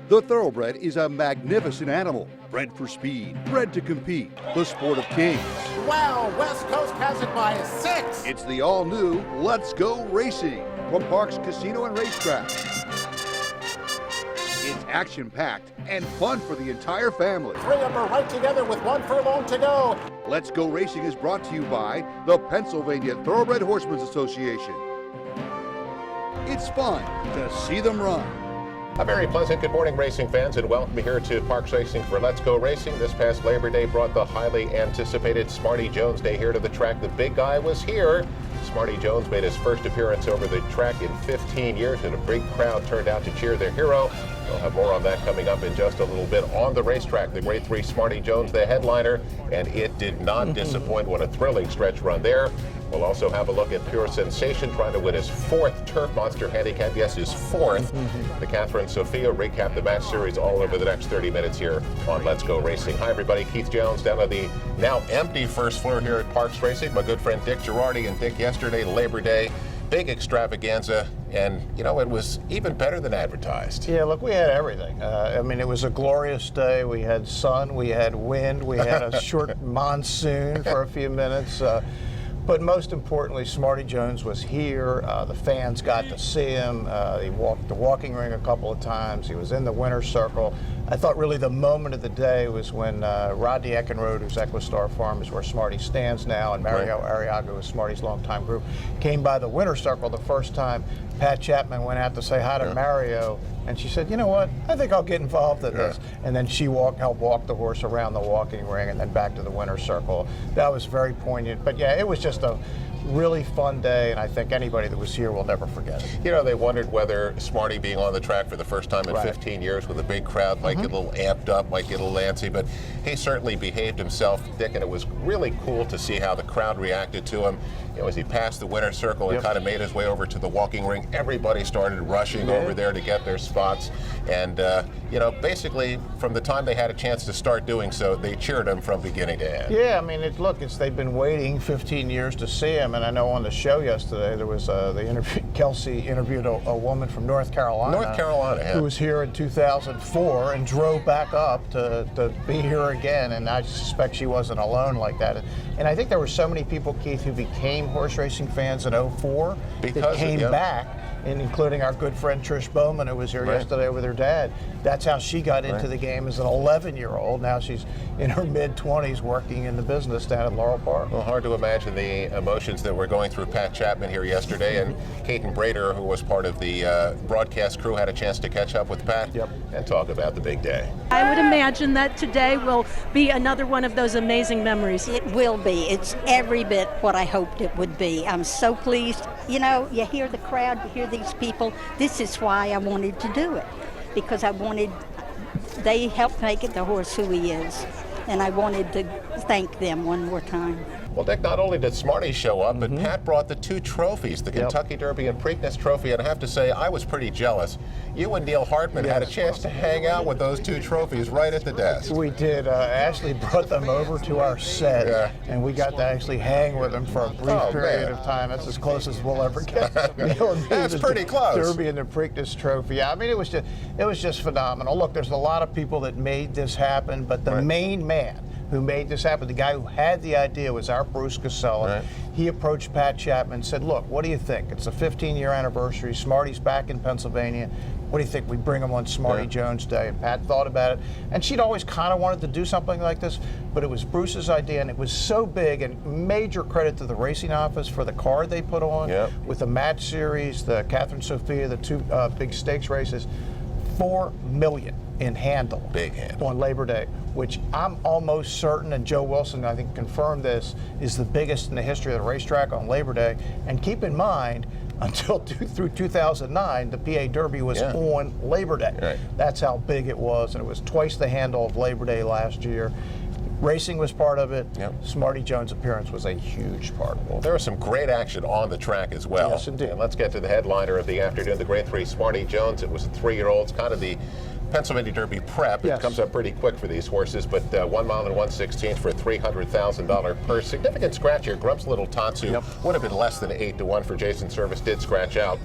The thoroughbred is a magnificent animal, bred for speed, bred to compete, the sport of kings. Wow, West Coast has it by 6. It's the all-new Let's Go Racing from Parks Casino and Racetrack. It's action-packed and fun for the entire family. 3 of them are right together with 1 furlong to go. Let's Go Racing is brought to you by the Pennsylvania Thoroughbred Horsemen's Association. It's fun to see them run. A very pleasant good morning, racing fans, and welcome here to Parks Racing for Let's Go Racing. This past Labor Day brought the highly anticipated Smarty Jones Day here to the track. The big guy was here. Smarty Jones made his first appearance over the track in 15 years, and a big crowd turned out to cheer their hero. We'll have more on that coming up in just a little bit. On the racetrack, the Grade 3 Smarty Jones, the headliner, and it did not disappoint. What a thrilling stretch run there. We'll also have a look at Pure Sensation trying to win his 4th Turf Monster handicap. Yes, his 4th. The Catherine Sophia recap the match series all over the next 30 minutes here on Let's Go Racing. Hi, everybody. Keith Jones down on the now empty first floor here at Parks Racing. My good friend Dick Girardi, and Dick, yesterday, Labor Day, big extravaganza, and you know, it was even better than advertised. Yeah, look, we had everything. I mean, it was a glorious day. We had sun, we had wind, we had a short monsoon for a few minutes. But most importantly, Smarty Jones was here. The fans got to see him. He walked the walking ring a couple of times. He was in the winner's circle. I thought really the moment of the day was when Rodney Eckenrode, who's Equistar Farm, is where Smarty stands now, and Mario Arriaga, who's Smarty's longtime group, came by the winner's circle the first time. Pat Chapman went out to say hi to Mario, and she said, you know what, I think I'll get involved in this. And then she helped walk the horse around the walking ring and then back to the winner's circle. That was very poignant. But yeah, it was just a really fun day, and I think anybody that was here will never forget it. You know, they wondered whether Smarty being on the track for the first time in 15 years with a big crowd might get a little amped up, might get a little antsy, but he certainly behaved himself, Dick, and it was really cool to see how the crowd reacted to him. You know, as he passed the winner's circle and kind of made his way over to the walking ring, everybody started rushing over there to get their spots. And, you know, basically, from the time they had a chance to start doing so, they cheered him from beginning to end. Yeah, I mean, they've been waiting 15 years to see him, and I know on the show yesterday, there was Kelsey interviewed a woman from North Carolina. Who was here in 2004 and drove back up to be here again, and I suspect she wasn't alone like that. And I think there were so many people, Keith, who became horse racing fans in 04 that came back, and including our good friend Trish Bowman, who was here yesterday with her dad. That's how she got into the game as an 11-year-old. Now she's in her mid-20s working in the business down at Laurel Park. Well, hard to imagine the emotions that were going through Pat Chapman here yesterday, and Caton Brader, who was part of the broadcast crew, had a chance to catch up with Pat and talk about the big day. I would imagine that today will be another one of those amazing memories. It will be. It's every bit what I hoped it would be. I'm so pleased. You know, you hear the crowd, you hear these people. This is why I wanted to do it, because they helped make it the horse who he is, and I wanted to thank them one more time. Well, Dick, not only did Smarty show up, but Pat brought the 2 trophies, the Kentucky Derby and Preakness Trophy, and I have to say, I was pretty jealous. You and Neil Hartman had a chance to hang out with those 2 trophies right at the desk. We did. Ashley brought them over to our set, and we got to actually hang with them for a brief period of time. That's as close as we'll ever get. That's pretty close. Derby and the Preakness Trophy. Yeah, I mean, it was just phenomenal. Look, there's a lot of people that made this happen, but the main man who made this happen, the guy who had the idea, was our Bruce Casella. He approached Pat Chapman and said, look, what do you think? It's a 15-year anniversary. Smarty's back in Pennsylvania. What do you think? We bring him on Smarty Jones Day. And Pat thought about it. And she'd always kind of wanted to do something like this, but it was Bruce's idea, and it was so big, and major credit to the racing office for the card they put on with the match series, the Catherine Sophia, the 2 big stakes races. $4 million in handle. Big handle. On Labor Day, which I'm almost certain, and Joe Wilson, I think, confirmed this, is the biggest in the history of the racetrack on Labor Day. And keep in mind, through 2009, the PA Derby was on Labor Day. That's how big it was, and it was twice the handle of Labor Day last year. Racing was part of it. Smarty Jones' appearance was a huge part of it. Well, there was some great action on the track as well. Yes, indeed. And let's get to the headliner of the afternoon, the Grade 3 Smarty Jones. It was a 3-year-old, kind of the Pennsylvania Derby prep. It comes up pretty quick for these horses, but 1 mile and 1/16 for a $300,000 purse. Significant scratch here. Grump's Little Tatsu would have been less than 8-1 for Jason Service, did scratch out.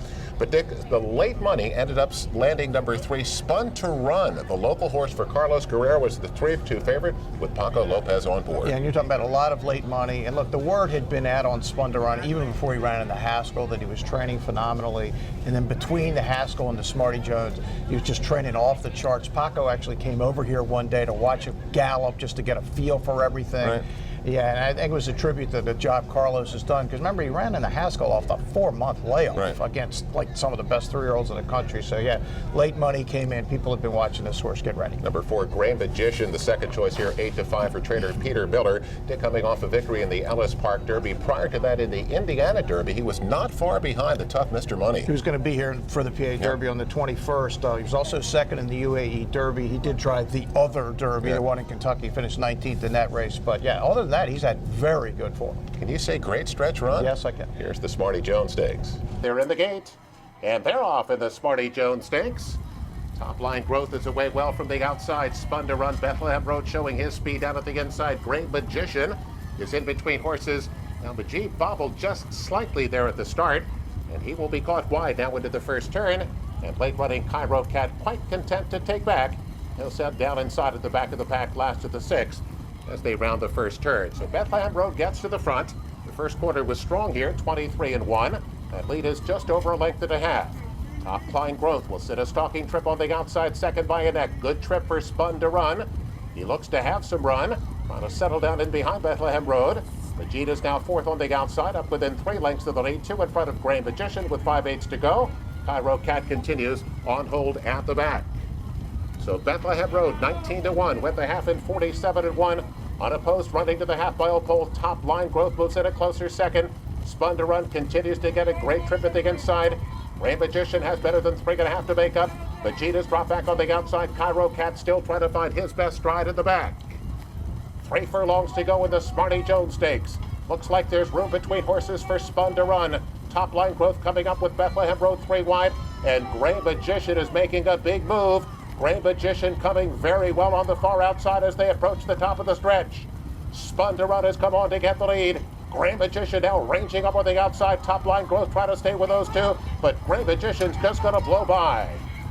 But Dick, the late money ended up landing number 3, Spun to Run. The local horse for Carlos Guerrero was the 3-2 favorite with Paco Lopez on board. Yeah, and you're talking about a lot of late money. And look, the word had been out on Spun to Run even before he ran in the Haskell that he was training phenomenally. And then between the Haskell and the Smarty Jones, he was just training off the charts. Paco actually came over here one day to watch him gallop just to get a feel for everything. Right. Yeah, and I think it was a tribute to the job Carlos has done. Because remember, he ran in the Haskell off the 4-month layoff against like some of the best 3-year-olds in the country. So yeah, late money came in. People have been watching this horse get ready. Number 4, Grand Magician, the second choice here, 8-5 for trainer Peter Miller. Dick coming off a victory in the Ellis Park Derby. Prior to that, in the Indiana Derby, he was not far behind the tough Mr. Money. He was going to be here for the PA Derby on the 21st. He was also second in the UAE Derby. He did drive the other Derby, the one in Kentucky, finished 19th in that race. But yeah, other than that, he's had very good form. Can you say great stretch run? Yes, I can. Here's the Smarty Jones Stakes. They're in the gate, and they're off in the Smarty Jones Stakes. Top line growth is away well from the outside. Spun to Run, Bethlehem Road showing his speed down at the inside. Great Magician is in between horses. Now Majid bobbled just slightly there at the start, and he will be caught wide now into the first turn. And late running Cairo Cat quite content to take back. He'll set down inside at the back of the pack last of the 6 as they round the first turn. So Bethlehem Road gets to the front. The first quarter was strong here, 23-1. That lead is just over a length and a half. Top line growth will sit a stalking trip on the outside, second by a neck. Good trip for Spun to Run. He looks to have some run, trying to settle down in behind Bethlehem Road. Majid is now 4th on the outside, up within 3 lengths of the lead, 2 in front of Grand Magician with 5/8 to go. Cairo Cat continues on hold at the back. So Bethlehem Road, 19-1, went the half in 47-1. Unopposed, running to the half-mile pole. Top line growth moves in a closer second. Spun to Run continues to get a great trip at the inside. Grand Magician has better than 3.5 to make up. Vegeta's dropped back on the outside. Cairo Cat still trying to find his best stride in the back. 3 furlongs to go in the Smarty Jones Stakes. Looks like there's room between horses for Spun to Run. Top line growth coming up with Bethlehem Road 3 wide. And Grand Magician is making a big move. Grand Magician coming very well on the far outside as they approach the top of the stretch. Spun to Run has come on to get the lead. Grand Magician now ranging up on the outside. Top line growth trying to stay with those 2, but Grand Magician's just going to blow by.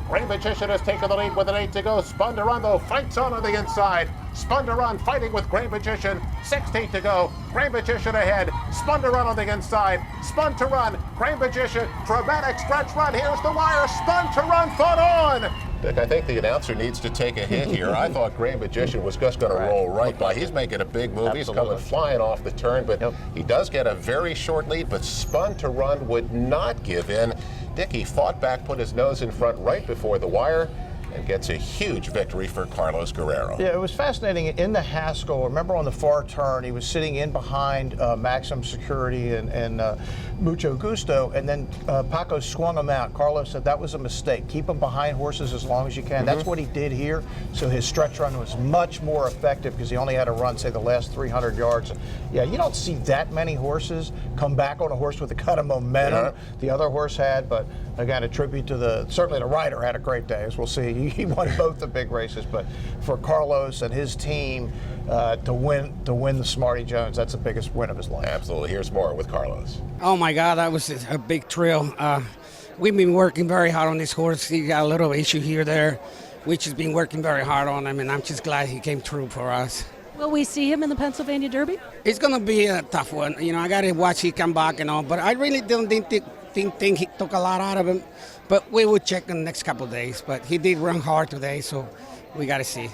Grand Magician has taken the lead with an 8 to go. Spun to Run, though, fights on the inside. Spun to Run fighting with Grand Magician. 16 to go. Grand Magician ahead. Spun to Run on the inside. Spun to Run. Grand Magician. Dramatic stretch run. Here's the wire. Spun to Run. Fought on. Dick, I think the announcer needs to take a hit here. I thought Grand Magician was just going to roll right by. He's making a big move. He's coming flying off the turn, but he does get a very short lead, but Spun to Run would not give in. Dick, he fought back, put his nose in front right before the wire, and gets a huge victory for Carlos Guerrero. Yeah, it was fascinating. In the Haskell, remember on the far turn, he was sitting in behind Maximum Security and Mucho Gusto, and then Paco swung him out. Carlos said that was a mistake. Keep him behind horses as long as you can. That's what he did here. So his stretch run was much more effective because he only had to run, say, the last 300 yards. Yeah, you don't see that many horses come back on a horse with the kind of momentum the other horse had, but again, a tribute to certainly the rider had a great day, as we'll see. He won both the big races, but for Carlos and his team to win the Smarty Jones, that's the biggest win of his life. Absolutely. Here's more with Carlos. Oh my God, that was a big thrill. We've been working very hard on this horse. He got a little issue here there. We've just been working very hard on him, and I'm just glad he came through for us. Will we see him in the Pennsylvania Derby? It's going to be a tough one. You know, I got to watch he come back and all, but I really don't think he took a lot out of him. But we will check in the next couple of days. But he did run hard today, so we got to see.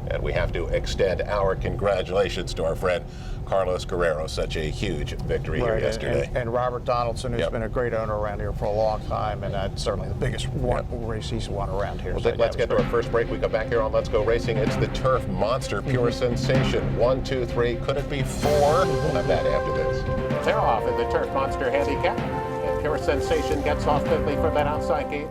And we have to extend our congratulations to our friend Carlos Guerrero. Such a huge victory here yesterday. And Robert Donaldson, who's been a great owner around here for a long time, and that's certainly the biggest race he's won around here. Well, Dick, let's get to our first break. We come back here on Let's Go Racing. It's the Turf Monster, pure sensation. 1, 2, 3. Could it be 4? We'll have that after this. They're off in the Turf Monster handicap. And Pure Sensation gets off quickly from that outside gate.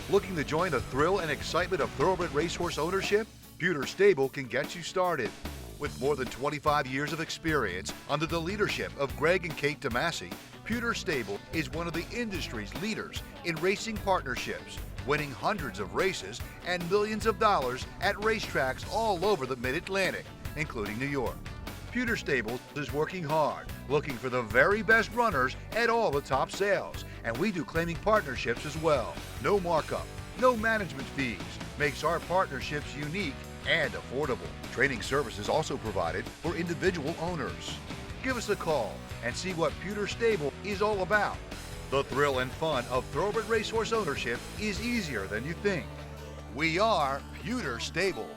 Looking to join the thrill and excitement of thoroughbred racehorse ownership? Pewter Stable can get you started. With more than 25 years of experience under the leadership of Greg and Kate DeMasi, Pewter Stable is one of the industry's leaders in racing partnerships, winning hundreds of races and millions of dollars at racetracks all over the Mid-Atlantic, including New York. Pewter Stables is working hard, looking for the very best runners at all the top sales. And we do claiming partnerships as well. No markup, no management fees. Makes our partnerships unique and affordable. Training services also provided for individual owners. Give us a call and see what Pewter Stable is all about. The thrill and fun of thoroughbred racehorse ownership is easier than you think. We are Pewter Stable.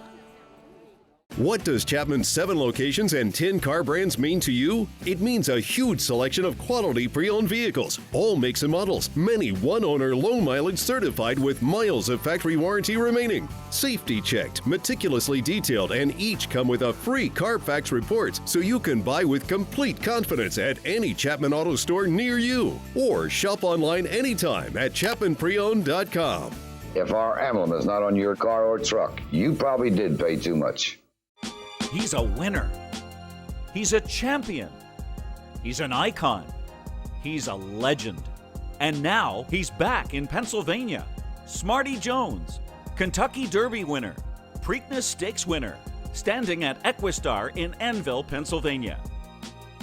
What does Chapman's 7 locations and 10 car brands mean to you? It means a huge selection of quality pre-owned vehicles, all makes and models, many one-owner low mileage certified with miles of factory warranty remaining. Safety checked, meticulously detailed, and each come with a free Carfax report so you can buy with complete confidence at any Chapman Auto store near you. Or shop online anytime at ChapmanPreowned.com. If our emblem is not on your car or truck, you probably did pay too much. He's a winner. He's a champion. He's an icon. He's a legend. And now he's back in Pennsylvania. Smarty Jones, Kentucky Derby winner, Preakness Stakes winner, standing at Equistar in Annville, Pennsylvania.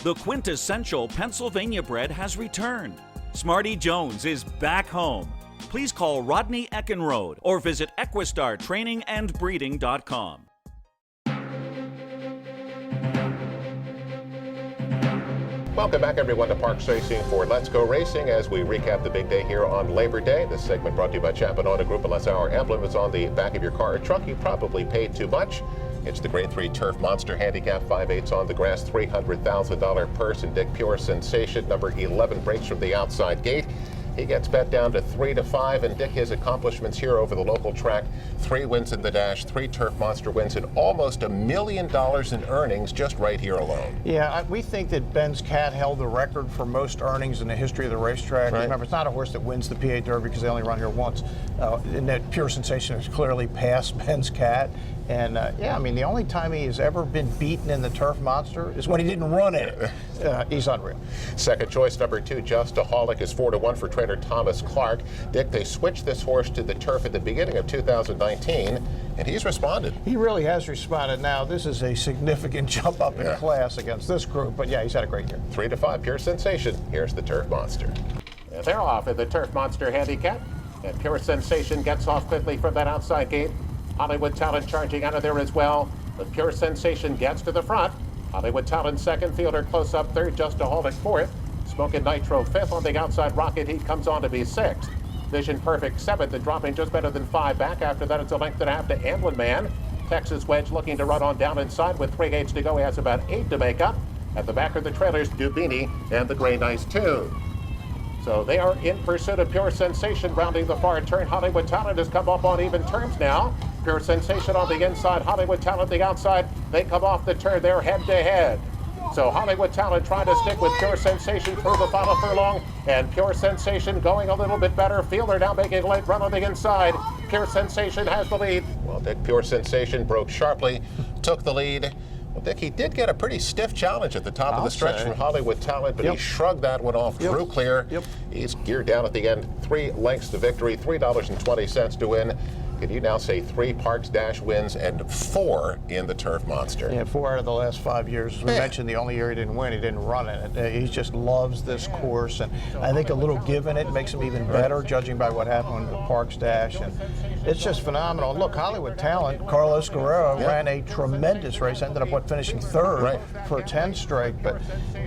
The quintessential Pennsylvania bred has returned. Smarty Jones is back home. Please call Rodney Eckenrode or visit EquistarTrainingAndBreeding.com. Welcome back, everyone, to Parks Racing for Let's Go Racing as we recap the big day here on Labor Day. This segment brought to you by Chapman Auto Group. Unless our emblem is on the back of your car or truck, you probably paid too much. It's the Grade 3 Turf Monster Handicap, 5/8 on the grass, $300,000 purse, and Dick Pure Sensation, number 11, breaks from the outside gate. He gets bet down to 3-5, and Dick, his accomplishments here over the local track: 3 wins in the dash, 3 Turf Monster wins, and almost $1 million in earnings just right here alone. Yeah, we think that Ben's Cat held the record for most earnings in the history of the racetrack. Right. Remember, it's not a horse that wins the PA Derby because they only run here once. And that Pure Sensation has clearly passed Ben's Cat. And yeah, I mean, the only time he has ever been beaten in the Turf Monster is when he didn't run it. He's unreal. Second choice, number 2, Justaholic, is 4-1 for trainer Thomas Clark. Dick, they switched this horse to the turf at the beginning of 2019, and he's responded. He really has responded. Now, this is a significant jump up in class against this group, but yeah, he's had a great year. 3-5, Pure Sensation. Here's the Turf Monster. And they're off in the Turf Monster Handicap. And Pure Sensation gets off quickly from that outside gate. Hollywood Talent charging out of there as well. But Pure Sensation gets to the front. Hollywood Talent second, Fielder close up third, Justaholic fourth. Smokin' Nitro fifth. On the outside, Rocket Heat comes on to be sixth. Vision Perfect seventh, and dropping just better than 5 back. After that, it's a length and a half to Amblin Man. Texas Wedge looking to run on down inside with 3/8 to go. He has about 8 to make up. At the back of the trailers, Dubini and the Gray Nice 2. So they are in pursuit of Pure Sensation, rounding the far turn. Hollywood Talent has come up on even terms now. Pure Sensation on the inside, Hollywood Talent the outside. They come off the turn, they're head to head. So Hollywood Talent trying to stick with Pure Sensation through the final furlong, and Pure Sensation going a little bit better. Fielder now making a late run on the inside. Pure Sensation has the lead. Well, Dick, Pure Sensation broke sharply, took the lead. Well, Dick, he did get a pretty stiff challenge at the top of the stretch from Hollywood Talent, but he shrugged that one off, drew clear. He's geared down at the end, 3 lengths to victory, $3.20 to win. Can you now say 3 Parks Dash wins and 4 in the Turf Monster? Yeah, 4 out of the last 5 years. As we mentioned, the only year he didn't win, he didn't run in it. He just loves this course, and I think a little give in it makes him even better, judging by what happened with the Parks Dash. And it's just phenomenal. Look, Hollywood Talent, Carlos Guerrero ran a tremendous race, ended up finishing 3rd for 10 straight, but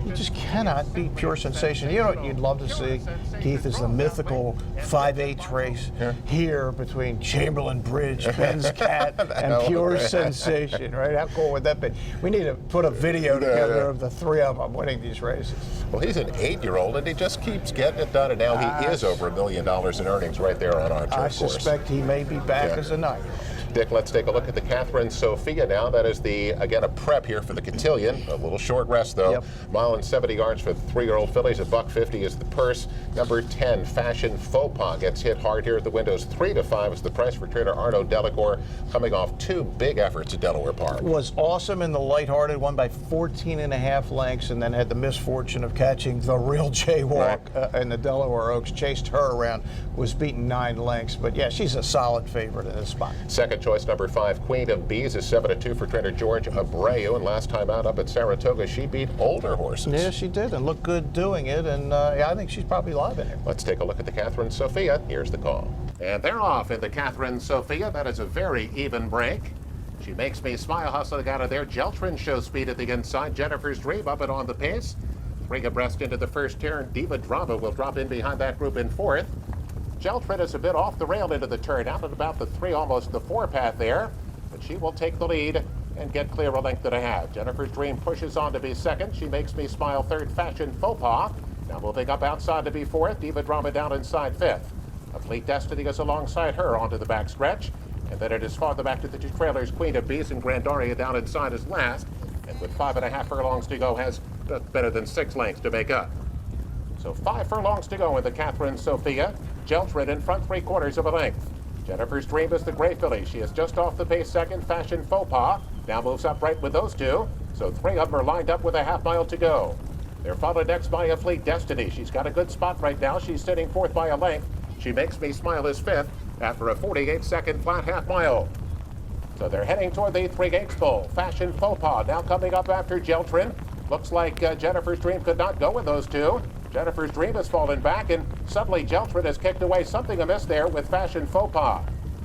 you just cannot beat Pure Sensation. You know what you'd love to see, Keith, is the mythical 5/8 race here between Chamberlain Bridge, Ben's Cat, and Pure Sensation, right? How cool would that be? We need to put a video together of the 3 of them winning these races. Well, he's an 8-year-old, and he just keeps getting it done, and now he is over $1 million in earnings right there on our turf course. I suspect he may be back as a 9-year-old. Dick, let's take a look at the Catherine Sophia now. That is again, a prep here for the cotillion. A little short rest, though. Mile and 70 yards for the 3-year-old fillies. $1.50 is the purse. Number 10, Fashion Faux Pas, gets hit hard here at the windows. 3-5 is the price for trainer Arnaud Delacour, coming off 2 big efforts at Delaware Park. Was awesome in the lighthearted, won by 14.5 lengths, and then had the misfortune of catching the real Jaywalk in the Delaware Oaks. Chased her around, was beaten 9 lengths. But yeah, she's a solid favorite in this spot. Second choice, number 5, Queen of Bees, is 7-2 for trainer George Abreu. And last time out up at Saratoga, she beat older horses. Yeah, she did, and looked good doing it. And yeah, I think she's probably live in here. Let's take a look at the Catherine Sophia. Here's the call. And they're off in the Catherine Sophia. That is a very even break. She makes me smile hustling out of there. Jeltrin shows speed at the inside. Jennifer's Dream up and on the pace. 3 abreast into the first turn. Diva Drama will drop in behind that group in 4th. Jeltrin is a bit off the rail into the turn, out at about the 3, almost the 4 path there. But she will take the lead and get clear a length and a half. Jennifer's Dream pushes on to be 2nd. She makes me smile 3rd. Fashion Faux Pas. Now moving up outside to be 4th. Diva Drama down inside 5th. A Fleet Destiny is alongside her onto the back stretch. And then it is farther back to the 2 trailers. Queen of Bees and Grandaria down inside is last. And with 5.5 furlongs to go, has better than 6 lengths to make up. So 5 furlongs to go in the Catherine Sophia. Jeltrin in front 3/4 of a length. Jennifer's Dream is the gray filly. She is just off the pace 2nd. Fashion Faux Pas now moves up right with those 2. So 3 of them are lined up with a half mile to go. They're followed next by a Fleet Destiny. She's got a good spot right now. She's sitting 4th by a length. She makes me smile is 5th after a 48-second flat half mile. So they're heading toward the 3 Gates Bowl. Fashion Faux Pas now coming up after Jeltrin. Looks like Jennifer's Dream could not go with those 2. Jennifer's Dream has fallen back, and suddenly Jeltrin has kicked away. Something amiss there with Fashion Faux Pas.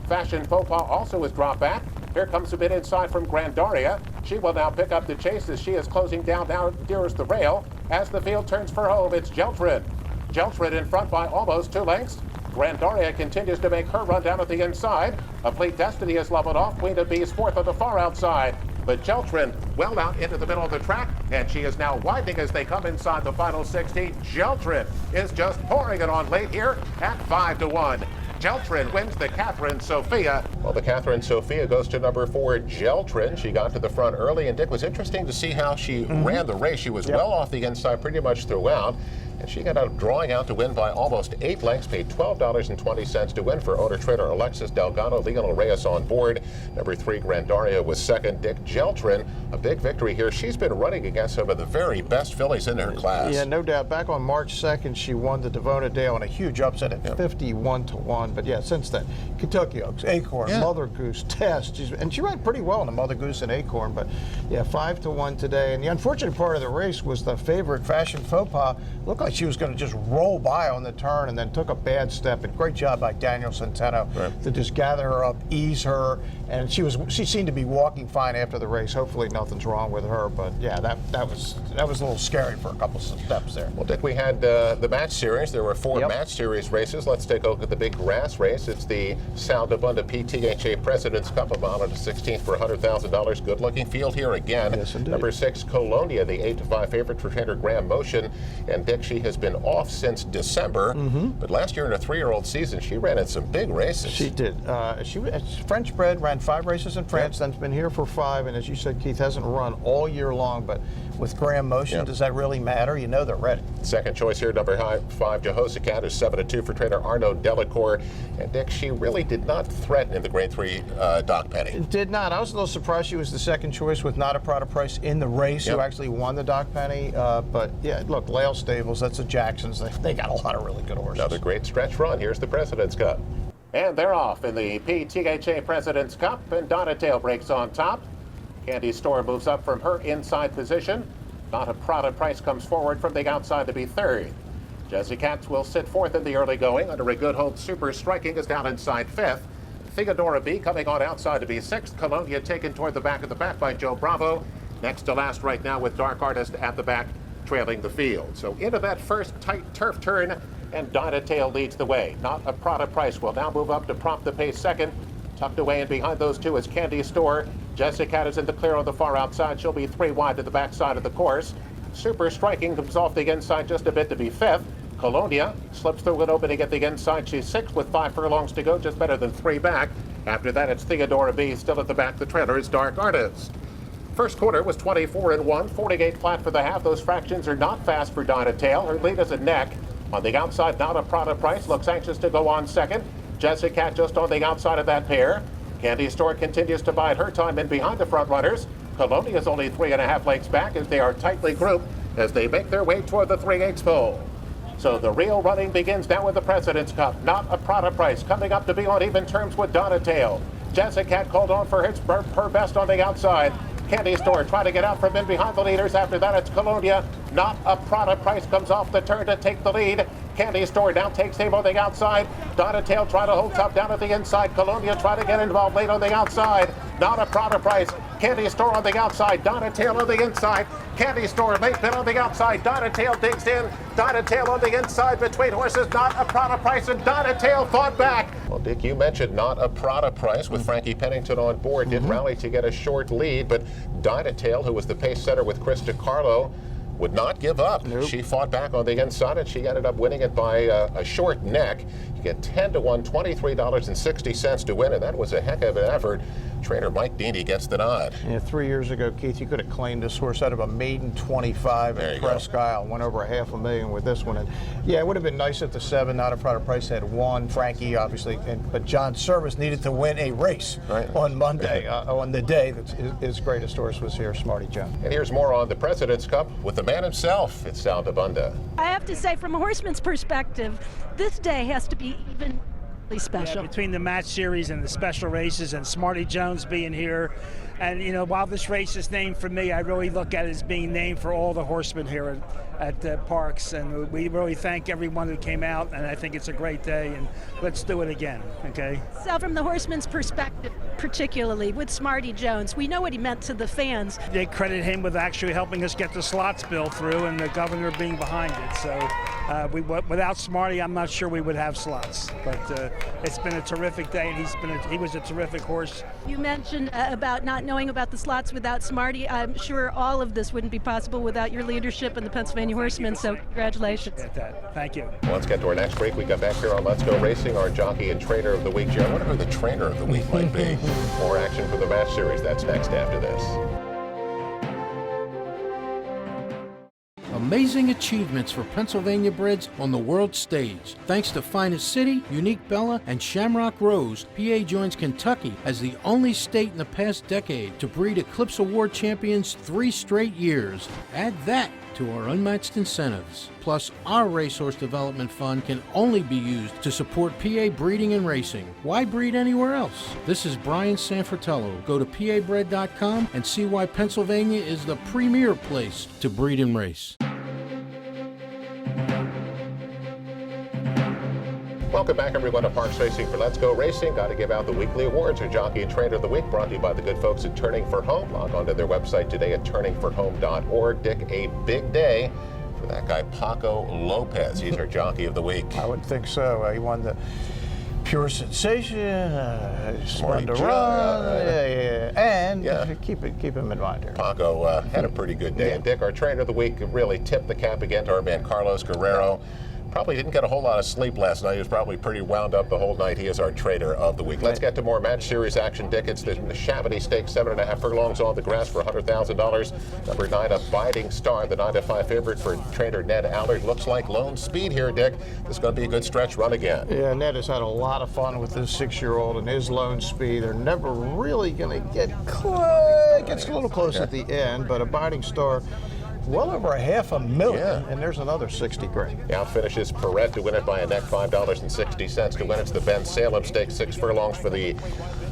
Fashion Faux Pas also has dropped back. Here comes a bit inside from Grandaria. She will now pick up the chase as she is closing down now nearest the rail. As the field turns for home, it's Jeltrin. Jeltrin in front by almost 2 lengths. Grandaria continues to make her run down at the inside. A Fleet Destiny is leveled off. Queen of Bees 4th on the far outside. But Jeltrin well out into the middle of the track, and she is now widening as they come inside the final 16. Jeltrin is just pouring it on late here at 5-1. Jeltrin wins the Catherine Sophia. Well, the Catherine Sophia goes to number 4, Jeltrin. She got to the front early, and Dick, was interesting to see how she ran the race. She was well off the inside pretty much throughout, and she got out drawing out to win by almost 8 lengths, paid $12.20 to win for owner-trainer Alexis Delgado. Lionel Reyes on board. Number 3, Grandaria was 2nd. Dick, Jeltrin, a big victory here. She's been running against some of the very best fillies in her class. Yeah, no doubt. Back on March 2nd, she won the Devona Dale in a huge upset at 51-1. But yeah, since then, Kentucky Oaks, Acorn, Mother Goose, Test, and she ran pretty well in the Mother Goose and Acorn. But yeah, 5-1 today. And the unfortunate part of the race was the favorite, Fashion Faux Pas, looked like she was going to just roll by on the turn and then took a bad step. And great job by Daniel Centeno to just gather her up, ease her, and she seemed to be walking fine after the race. Hopefully nothing's wrong with her. But yeah, that was a little scary for a couple of steps there. Well, Dick, we had the match series. There were 4 match series races. Let's take a look at the big grass race. It's the Sal Dabunda PTHA President's Cup, a mile to 16th for $100,000. Good-looking field here again. Yes, indeed. Number 6, Colonia, the 8-5 favorite for trainer Graham Motion. And Dick, she has been off since December, but last year in a 3-year-old season, she ran in some big races. She did. She was French bred, ran 5 races in France, then's been here for 5, and as you said, Keith, hasn't run all year long, but with Graham Motion, does that really matter? You know they're ready. Second choice here, number 5, Jehoshaphat, is 7-2 for trainer Arnaud Delacour. And Dick, she really did not threaten in the Grade 3 Doc Penny. Did not. I was a little surprised she was the second choice with Not a Prada Price in the race, who actually won the Doc Penny. But yeah, look, Lale Stables, that's the Jacksons. They got a lot of really good horses. Another great stretch run. Here's the President's Cup. And they're off in the PTHA President's Cup, and Donatail breaks on top. Candy Store moves up from her inside position. Not a Prada Price comes forward from the outside to be 3rd. Jesse Katz will sit 4th in the early going. Under a good hold, Super Striking is down inside 5th. Theodora B coming on outside to be 6th. Colonia taken toward the back of the pack by Joe Bravo. Next to last right now with Dark Artist at the back, trailing the field. So into that first tight turf turn, and Donatail leads the way. Not a Prada Price will now move up to prompt the pace 2nd. Tucked away and behind those 2 is Candy Store. Jessica is in the clear on the far outside. She'll be 3 wide to the backside of the course. Super Striking comes off the inside just a bit to be 5th. Colonia slips through an opening at the inside. She's 6th with 5 furlongs to go, just better than 3 back. After that, it's Theodora B. Still at the back. The trailer is Dark Artist. First quarter was 24-1, 48 flat for the half. Those fractions are not fast for Donatail. Her lead is a neck. On the outside, Not a Prada Price looks anxious to go on 2nd. Jessica just on the outside of that pair. Candy Store continues to bide her time in behind the front runners. Colonia is only 3.5 lengths back as they are tightly grouped as they make their way toward the 3/8 pole. So the real running begins now with the President's Cup. Not a Prada Price coming up to be on even terms with Donatail. Jessica called on for her best on the outside. Candy Store trying to get out from in behind the leaders. After that, it's Colonia. Not a Prada. Price comes off the turn to take the lead. Candy Store now takes aim on the outside. Donatail trying to hold top down at the inside. Colonia trying to get involved late on the outside. Not a Prada. Price. Candy Store on the outside. Donatail on the inside. Candy Store late bit on the outside. Donatail digs in. Donatail on the inside between horses. Not a Prada. Price, and Donatail fought back. Well, Dick, you mentioned Not a Prada. Price with Frankie Pennington on board. Did rally to get a short lead, but Donatail, who was the pace setter with Chris DiCarlo, would not give up. Nope. She fought back on the inside, and she ended up winning it by a short neck. You get 10 to 1, $23.60 to win, and that was a heck of an effort. Trainer Mike Deany gets the nod. Yeah, 3 years ago, Keith, you could have claimed this horse out of a maiden 25 at Presque Isle. Went over $500,000 with this one. And yeah, it would have been nice if the 7 Not a Prada. Price had won. Frankie, obviously, but John Service needed to win a race on Monday, on the day that his greatest horse was here, Smarty Jones. And here's more on the President's Cup with the man himself. It's Sal DeBunda. I have to say, from a horseman's perspective, this day has to be even special. Yeah, between the match series and the special races and Smarty Jones being here. And, you know, while this race is named for me, I really look at it as being named for all the horsemen here at the Parks. And we really thank everyone who came out, and I think it's a great day, and let's do it again, okay? So from the horseman's perspective, particularly with Smarty Jones, we know what he meant to the fans. They credit him with actually helping us get the slots bill through and the governor being behind it. So without Smarty, I'm not sure we would have slots. But it's been a terrific day, and he was a terrific horse. You mentioned about not knowing about the slots without Smarty. I'm sure all of this wouldn't be possible without your leadership and the Pennsylvania Horsemen, so congratulations. Thank you. Well, let's get to our next break. We come back here on Let's Go Racing, our jockey and trainer of the week. Gee, I wonder who the trainer of the week might be. More action from the match series. That's next after this. Amazing achievements for Pennsylvania breds on the world stage. Thanks to Finest City, Unique Bella, and Shamrock Rose, PA joins Kentucky as the only state in the past decade to breed Eclipse Award champions 3 straight years. Add that to our unmatched incentives. Plus, our Racehorse Development Fund can only be used to support PA breeding and racing. Why breed anywhere else? This is Brian Sanfratello. Go to pabred.com and see why Pennsylvania is the premier place to breed and race. Welcome back, everyone, to Parks Racing for Let's Go Racing. Got to give out the weekly awards. Our Jockey and Trainer of the Week brought to you by the good folks at Turning for Home. Log on to their website today at turningforhome.org. Dick, a big day for that guy, Paco Lopez. He's our Jockey of the Week. I would think so. He won the Pure Sensation, Splendor Run, and keep him in mind here. Paco had a pretty good day. And Dick, our Trainer of the Week, really tipped the cap again to our man Carlos Guerrero. Probably didn't get a whole lot of sleep last night. He was probably pretty wound up the whole night. He is our trader of the week. Let's get to more match series action, Dick. It's the Chamonix Stakes, 7.5 furlongs on the grass for $100,000. Number 9, Abiding Star, the 9-5 favorite for trainer Ned Allard. Looks like lone speed here, Dick. This is going to be a good stretch run again. Yeah, Ned has had a lot of fun with this 6-year-old and his lone speed. They're never really going to get close. It gets a little close at the end, but Abiding Star, well over $500,000, and there's another 60 grand. Now finishes Perret to win it by a neck, $5.60 to win. It's the Ben Salem Stakes, 6 furlongs for the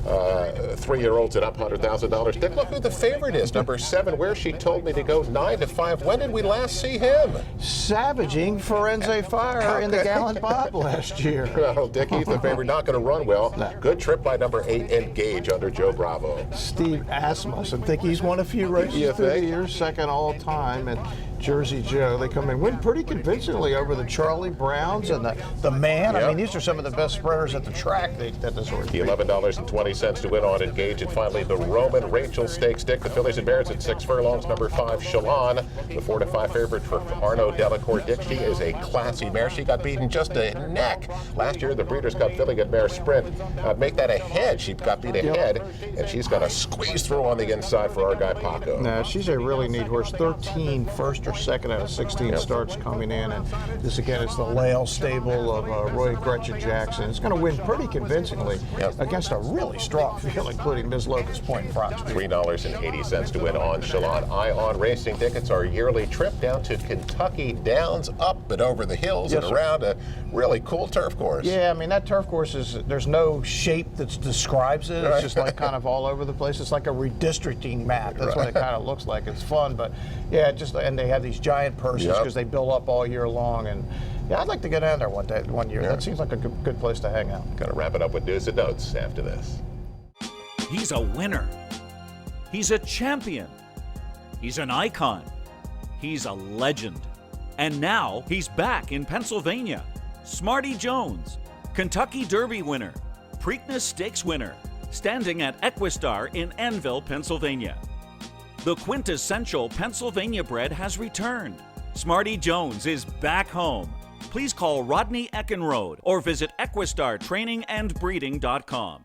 3-year-olds at up $100,000. Dick, look who the favorite is. Number 7, where she told me to go, 9-5. When did we last see him? Savaging Firenze Fire in the Gallant Bob last year. Well, Dick, he's the favorite. Not going to run well. Good trip by number 8, Engage, under Joe Bravo. Steve Asmussen. I think he's won a few races through the years, second all time. And Jersey Joe, they come and win pretty convincingly over the Charlie Browns and the Man. Yep. I mean, these are some of the best sprinters at the track that this horse. The $11.20 to win on Engage. And finally, the Roman Rachel Stakes. Dick, the fillies and bears at 6 furlongs. Number 5, Shalon, the 4-5 favorite for Arnaud Delacour. Dick, she is a classy mare. She got beaten just a neck last year. The Breeders' Cup filly at Mare Sprint. Make that a head. She got beat ahead, and she's going to squeeze through on the inside for our guy Paco. No, she's a really neat horse. 13 first or first, second out of 16 starts coming in. And this again is the Lael stable of Roy Gretchen Jackson. It's going to win pretty convincingly against a really strong field, including Ms. Locust Point and Fox. $3.80 to win on Shalon. Ion Racing tickets, our yearly trip down to Kentucky Downs, up and over the hills and around a really cool turf course. Yeah, I mean, that turf course there's no shape that describes it. It's just like kind of all over the place. It's like a redistricting map. That's what it kind of looks like. It's fun, but yeah, and they have these giant purses because they build up all year long. And yeah, I'd like to get down there one year. That seems like a good place to hang out. Going to wrap it up with news and notes after this. He's a winner. He's a champion. He's an icon. He's a legend. And now he's back in Pennsylvania. Smarty Jones, Kentucky Derby winner, Preakness Stakes winner, standing at Equistar in Annville, Pennsylvania. The quintessential Pennsylvania bred has returned. Smarty Jones is back home. Please call Rodney Eckenrode or visit EquistarTrainingAndBreeding.com.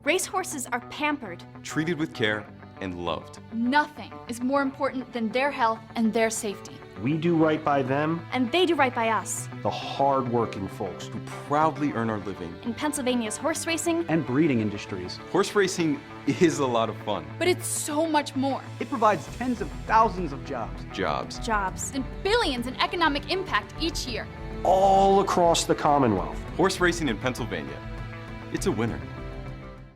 Racehorses are pampered, treated with care, and loved. Nothing is more important than their health and their safety. We do right by them, and they do right by us. the hard-working folks Who proudly earn our living. In Pennsylvania's horse racing and breeding industries. Horse racing is a lot of fun. But it's so much more. It provides tens of thousands of jobs. Jobs and billions in economic impact each year. All across the Commonwealth. Horse racing in Pennsylvania. It's a winner.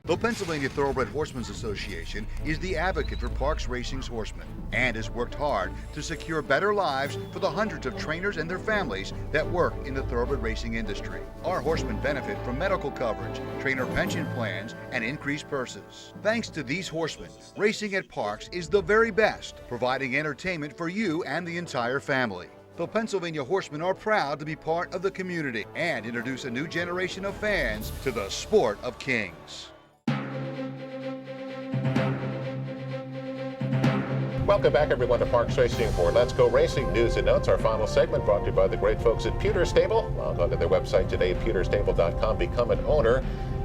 The Pennsylvania Thoroughbred Horsemen's Association is the advocate for Parks Racing's horsemen and has worked hard to secure better lives for the hundreds of trainers and their families that work in the thoroughbred racing industry. Our horsemen benefit from medical coverage, trainer pension plans, and increased purses. Thanks to these horsemen, racing at Parks is the very best, providing entertainment for you and the entire family. The Pennsylvania Horsemen are proud to be part of the community and introduce a new generation of fans to the sport of kings. Welcome back, everyone, to Parks Racing for Let's Go Racing News and Notes. Our final segment brought to you by the great folks at Pewter Stable. Log on to their website today, pewterstable.com. Become an owner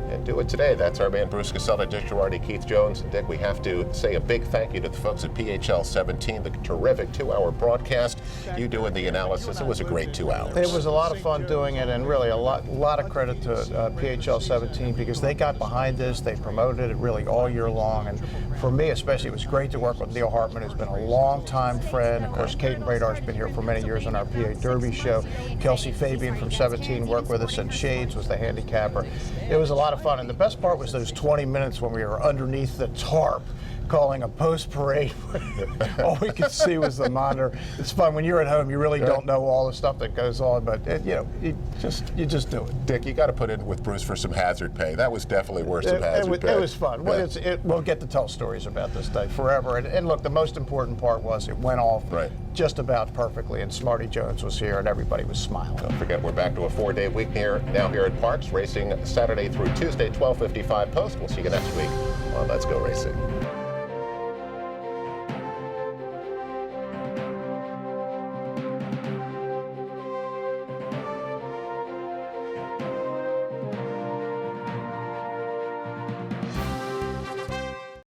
and do it today. That's our man Bruce Casella, Dick Girardi, Keith Jones. And Dick, we have to say a big thank you to the folks at PHL 17, the terrific 2-hour broadcast. You doing the analysis. It was a great 2 hours. It was a lot of fun doing it, and really a lot of credit to PHL 17 because they got behind this. They promoted it really all year long, and for me especially, it was great to work with Neil Hartman, who's been a long-time friend. Of course, Caden Bradar's been here for many years on our PA Derby show. Kelsey Fabian from 17 worked with us, and Shades was the handicapper. It was a lot of fun, and the best part was those 20 minutes when we were underneath the tarp calling a post-parade. All we could see was the monitor. It's fun. When you're at home, you really don't know all the stuff that goes on, but you just do it. Dick, you got to put in with Bruce for some hazard pay. That was definitely worth some hazard pay. It was fun. Yeah. We'll get to tell stories about this day forever. And look, the most important part was it went off just about perfectly, and Smarty Jones was here, and everybody was smiling. Don't forget, we're back to a 4-day week now here at Parks, racing Saturday through Tuesday, 12:55 post. We'll see you next week on Let's Go Racing.